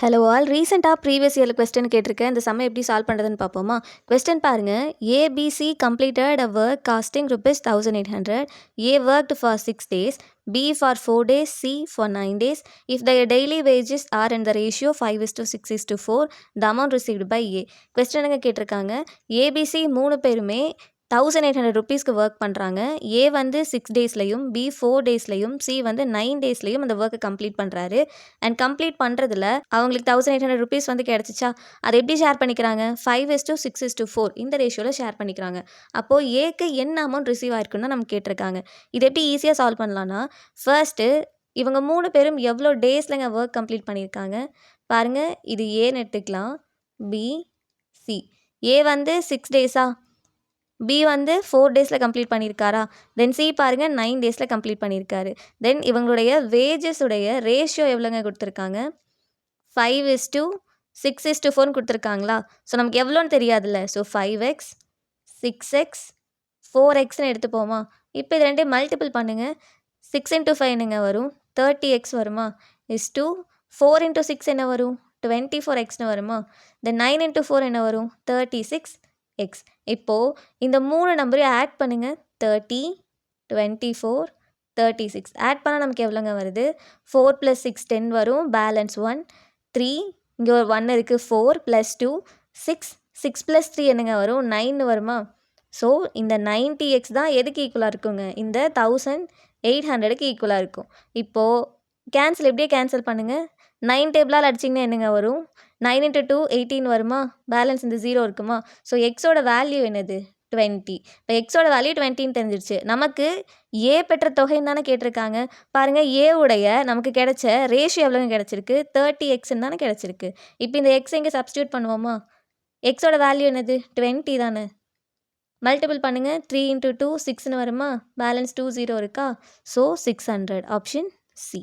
Hello all ரீசெண்டாக previous இயரில் question கேட்டிருக்கேன். இந்த சம்மை எப்படி சால்வ் பண்ணுறதுன்னு பார்ப்போமா? கொஸ்டின் பாருங்கள். ABC completed a work costing ₹1800. A worked for 6 days, B for 4 days, C for 9 days. If their daily wages are in the ratio 5:6:4, the amount received by ஏ. கொஸ்டினுங்க கேட்டிருக்காங்க. ABC 3 பேருமே ₹1800 work பண்ணுறாங்க. ஏ வந்து 6 டேஸ்லையும், B 4 டேஸ்லையும், C வந்து 9 டேஸ்லையும் அந்த ஒர்க்கை complete பண்ணுறாரு. And complete பண்ணுறதுல அவங்களுக்கு ₹1800 வந்து கிடச்சிச்சா? அதை எப்படி ஷேர் பண்ணிக்கிறாங்க? 5:6:4 இந்த ரேஷியோவில் ஷேர் பண்ணிக்கிறாங்க. அப்போது ஏக்கு என்ன அமௌண்ட் ரிசீவ் ஆயிருக்குன்னு தான் நமக்கு கேட்டிருக்காங்க. இது எப்படி ஈஸியாக சால்வ் பண்ணலான்னா, ஃபர்ஸ்ட்டு இவங்க 3 பேரும் எவ்வளோ டேஸ்லங்க ஒர்க் கம்ப்ளீட் பண்ணியிருக்காங்க பாருங்கள். இது ஏன்னு எடுத்துக்கலாம், பி, சி. ஏ வந்து 6 டேஸா, பி வந்து 4 டேஸில் கம்ப்ளீட் பண்ணியிருக்காரா? தென் சி பாருங்கள் 9 டேஸில் கம்ப்ளீட் பண்ணியிருக்காரு. தென் இவங்களுடைய வேஜஸுடைய ரேஷியோ எவ்வளோங்க கொடுத்துருக்காங்க? 5:6:4 கொடுத்துருக்காங்களா? ஸோ நமக்கு எவ்வளோன்னு தெரியாதுல்ல. So 5x, 6x, 4xன்னு எடுத்துப்போமா? இப்போ இது ரெண்டையும் மல்டிபிள் பண்ணுங்கள். 6 × 5 என்னங்க வரும்? 30x வருமா? இஸ் டூ 4 × 6 என்ன வரும்? 24xன்னு வருமா? தென் 9 × 4 என்ன வரும்? 36x. இப்போது இந்த 3 நம்பரையும் ஆட் பண்ணுங்கள். 30, 24, 36 ஆட் பண்ணால் நமக்கு எவ்வளோங்க வருது? 4 + 6 10 வரும். பேலன்ஸ் 1, 3, இங்கே ஒரு 1 இருக்குது. 4 + 2 6, 6 + 3 என்னங்க வரும்? 9 வருமா? ஸோ இந்த 90x தான் எதுக்கு ஈக்குவலாக இருக்குங்க? இந்த 1800க்கு ஈக்குவலாக இருக்கும். இப்போது கேன்சல் எப்படியே கேன்சல் பண்ணுங்கள். 9 டேபிளால் அடிச்சிங்கன்னா என்னங்க வரும்? 9 × 2 18 வருமா? பேலன்ஸ் இந்த 0 இருக்குமா? ஸோ எக்ஸோட வேல்யூ என்னது? 20. இப்போ எக்ஸோட வேல்யூ 20ன்னு தெரிஞ்சிருச்சு. நமக்கு ஏ பெற்ற தொகைன்னு தானே கேட்டிருக்காங்க. பாருங்கள், ஏவுடைய நமக்கு கிடைச்ச ரேஷியோ எவ்வளோங்க கிடச்சிருக்கு? 30xன்னு தானே கிடச்சிருக்கு. இப்போ இந்த எக்ஸ் இங்கே சப்ஸ்டியூட் பண்ணுவோமா? எக்ஸோட வேல்யூ என்னது? 20 தானே. மல்டிபிள் பண்ணுங்கள். 3 × 2 6ன்னு வருமா? பேலன்ஸ் 2 0 இருக்கா? ஸோ 600. Option C.